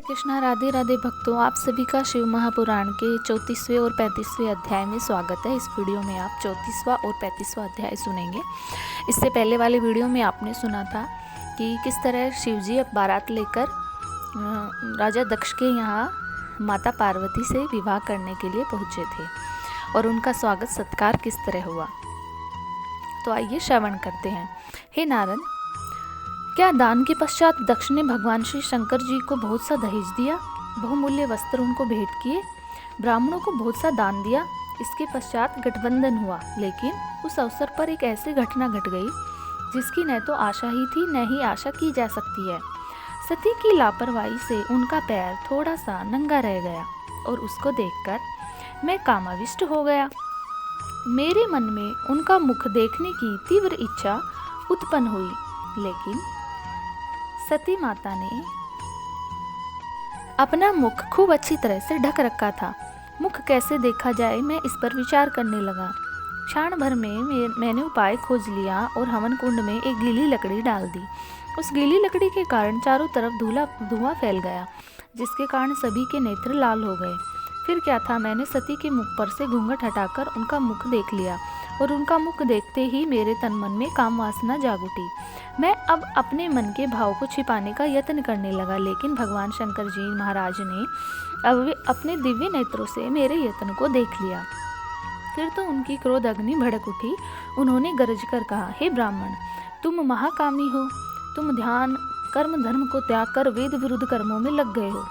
कृष्णा। राधे राधे भक्तों, आप सभी का शिव महापुराण के 34वें और 35वें अध्याय में स्वागत है। इस वीडियो में आप 34वां और 35वां अध्याय सुनेंगे। इससे पहले वाले वीडियो में आपने सुना था कि किस तरह शिवजी अब बारात लेकर राजा दक्ष के यहाँ माता पार्वती से विवाह करने के लिए पहुँचे थे और उनका स्वागत सत्कार किस तरह हुआ। तो आइए श्रवण करते हैं। हे नारद, क्या दान के पश्चात दक्ष ने भगवान श्री शंकर जी को बहुत सा दहेज दिया, बहुमूल्य वस्त्र उनको भेंट किए, ब्राह्मणों को बहुत सा दान दिया। इसके पश्चात गठबंधन हुआ, लेकिन उस अवसर पर एक ऐसी घटना घट गई जिसकी न तो आशा ही थी न ही आशा की जा सकती है। सती की लापरवाही से उनका पैर थोड़ा सा नंगा रह गया और उसको देखकर मैं कामाविष्ट हो गया। मेरे मन में उनका मुख देखने की तीव्र इच्छा उत्पन्न हुई, लेकिन सती माता ने अपना मुख खूब अच्छी तरह से ढक रखा था। मुख कैसे देखा जाए, मैं इस पर विचार करने लगा। क्षण भर में मैंने उपाय खोज लिया और हवन कुंड में एक गीली लकड़ी डाल दी। उस गीली लकड़ी के कारण चारों तरफ धुआं फैल गया, जिसके कारण सभी के नेत्र लाल हो गए। फिर क्या था, मैंने सती के मुख पर से घूंघट हटाकर उनका मुख देख लिया और उनका मुख देखते ही मेरे तन मन में काम वासना जाग उठी। मैं अब अपने मन के भाव को छिपाने का यत्न करने लगा, लेकिन भगवान शंकर जी महाराज ने अब अपने दिव्य नेत्रों से मेरे यत्न को देख लिया। फिर तो उनकी क्रोध अग्नि भड़क उठी। उन्होंने गरज कर कहा, हे ब्राह्मण, तुम महाकामी हो। तुम ध्यान कर्म धर्म को त्याग कर वेद विरुद्ध कर्मों में लग गए हो।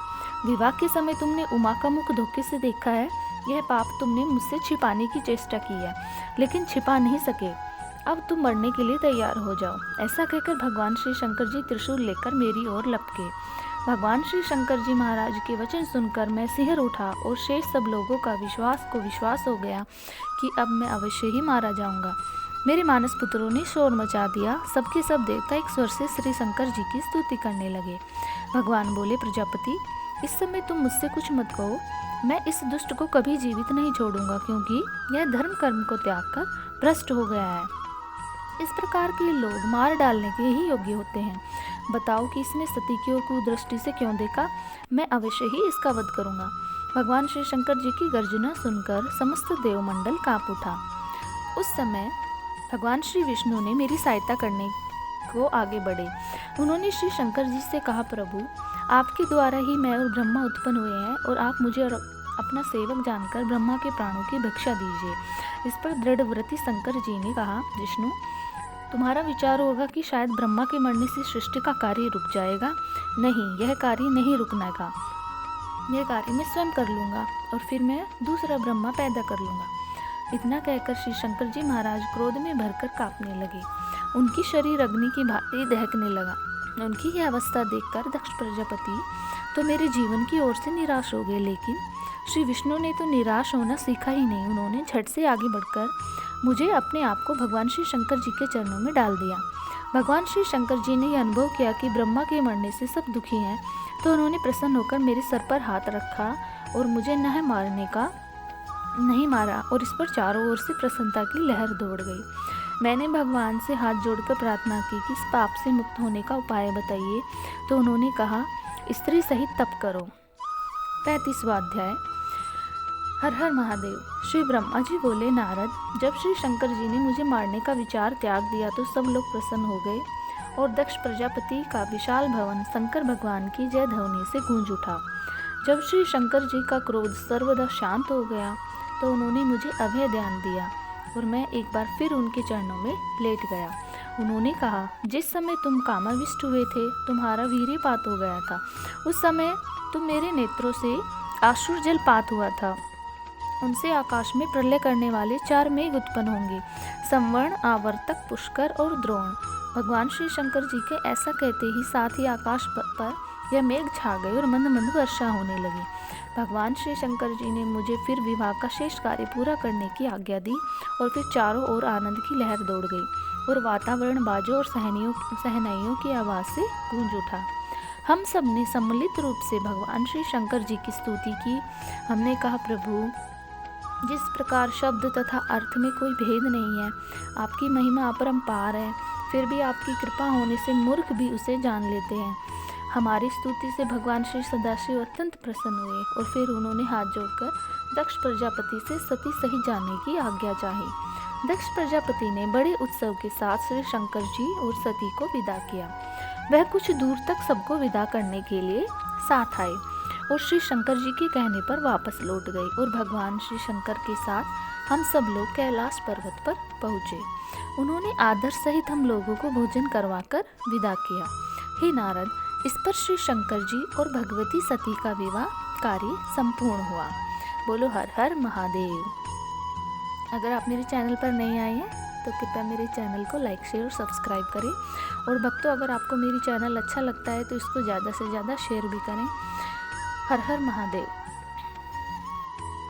विवाह के समय तुमने उमा का मुख धोखे से देखा है। यह पाप तुमने मुझसे छिपाने की चेष्टा की है, लेकिन छिपा नहीं सके। अब तुम मरने के लिए तैयार हो जाओ। ऐसा कहकर भगवान श्री शंकर जी त्रिशूल लेकर मेरी ओर लपके। भगवान श्री शंकर जी महाराज के वचन सुनकर मैं सिहर उठा और शेष सब लोगों का विश्वास हो गया कि अब मैं अवश्य ही मारा जाऊंगा। मेरे मानस पुत्रों ने शोर मचा दिया। सबके सब देवता एक स्वर से श्री शंकर जी की स्तुति करने लगे। भगवान बोले, प्रजापति, इस समय तुम मुझसे कुछ मत कहो। मैं इस दुष्ट को कभी जीवित नहीं छोड़ूंगा, क्योंकि यह धर्म कर्म को त्याग कर भ्रष्ट हो गया है। इस प्रकार के लोग मार डालने के ही योग्य होते हैं। बताओ कि इसने सती की ओर कुदृष्टि से क्यों देखा। मैं अवश्य ही इसका वध करूंगा। भगवान श्री शंकर जी की गर्जना सुनकर समस्त देवमंडल कांप उठा। उस समय भगवान श्री विष्णु ने मेरी सहायता करने को आगे बढ़े। उन्होंने श्री शंकर जी से कहा, प्रभु, आपके द्वारा ही मैं और ब्रह्मा उत्पन्न हुए हैं और आप मुझे अपना सेवक जानकर ब्रह्मा के प्राणों की भिक्षा दीजिए। इस पर दृढ़व्रती शंकर जी ने कहा, विष्णु, तुम्हारा विचार होगा कि शायद ब्रह्मा के मरने से सृष्टि का कार्य रुक जाएगा। नहीं, यह कार्य नहीं रुकने का। यह कार्य मैं स्वयं कर लूँगा और फिर मैं दूसरा ब्रह्मा पैदा कर लूँगा। इतना कहकर श्री शंकर जी महाराज क्रोध में भरकर कांपने लगे। उनकी शरीर अग्नि की भांति दहकने लगा। उनकी यह अवस्था देखकर दक्ष प्रजापति तो मेरे जीवन की ओर से निराश हो गए, लेकिन श्री विष्णु ने तो निराश होना सीखा ही नहीं। उन्होंने झट से आगे बढ़कर मुझे अपने आप को भगवान श्री शंकर जी के चरणों में डाल दिया। भगवान श्री शंकर जी ने यह अनुभव किया कि ब्रह्मा के मरने से सब दुखी हैं, तो उन्होंने प्रसन्न होकर मेरे सर पर हाथ रखा और मुझे नहीं मारा और इस पर चारों ओर से प्रसन्नता की लहर दौड़ गई। मैंने भगवान से हाथ जोड़कर प्रार्थना की कि इस पाप से मुक्त होने का उपाय बताइए, तो उन्होंने कहा, स्त्री सहित तप करो। 35वां अध्याय। हर हर महादेव। श्री ब्रह्मा जी बोले, नारद, जब श्री शंकर जी ने मुझे मारने का विचार त्याग दिया तो सब लोग प्रसन्न हो गए और दक्ष प्रजापति का विशाल भवन शंकर भगवान की जय ध्वनि से गूंज उठा। जब श्री शंकर जी का क्रोध सर्वदा शांत हो गया तो उन्होंने मुझे अभय ध्यान दिया और मैं एक बार फिर उनके चरणों में लेट गया। उन्होंने कहा, जिस समय तुम कामाविष्ट हुए थे, तुम्हारा वीर्यपात हो गया था। उस समय तुम मेरे नेत्रों से आश्रु जलपात हुआ था। उनसे आकाश में प्रलय करने वाले 4 मेघ उत्पन्न होंगे, संवर्ण, आवर्तक, पुष्कर और द्रोण। भगवान श्री शंकर जी के ऐसा कहते ही साथ ही आकाश पर यह मेघ छा गए और मंद मंद वर्षा होने लगी। भगवान श्री शंकर जी ने मुझे फिर विवाह का शेष कार्य पूरा करने की आज्ञा दी और फिर चारों ओर आनंद की लहर दौड़ गई और वातावरण बाजों और सहनाइयों की आवाज़ से गूंज उठा। हम सब ने सम्मिलित रूप से भगवान श्री शंकर जी की स्तुति की। हमने कहा, प्रभु, जिस प्रकार शब्द तथा अर्थ में कोई भेद नहीं है, आपकी महिमा अपरंपार है, फिर भी आपकी कृपा होने से मूर्ख भी उसे जान लेते हैं। हमारी स्तुति से भगवान श्री सदाशिव अत्यंत प्रसन्न हुए और फिर उन्होंने हाथ जोड़कर दक्ष प्रजापति से सती सही जाने की आज्ञा चाही। दक्ष प्रजापति ने बड़े उत्सव के साथ श्री शंकर जी और सती को विदा किया। वह कुछ दूर तक सबको विदा करने के लिए साथ आए और श्री शंकर जी के कहने पर वापस लौट गए और भगवान श्री शंकर के साथ हम सब लोग कैलाश पर्वत पर पहुँचे। उन्होंने आदर सहित हम लोगों को भोजन करवाकर विदा किया। हे नारद, इस पर श्री शंकर जी और भगवती सती का विवाह कार्य संपूर्ण हुआ। बोलो हर हर महादेव। अगर आप मेरे चैनल पर नए आए हैं तो कृपया मेरे चैनल को लाइक शेयर और सब्सक्राइब करें। और भक्तों, अगर आपको मेरी चैनल अच्छा लगता है तो इसको ज़्यादा से ज़्यादा शेयर भी करें। हर हर महादेव।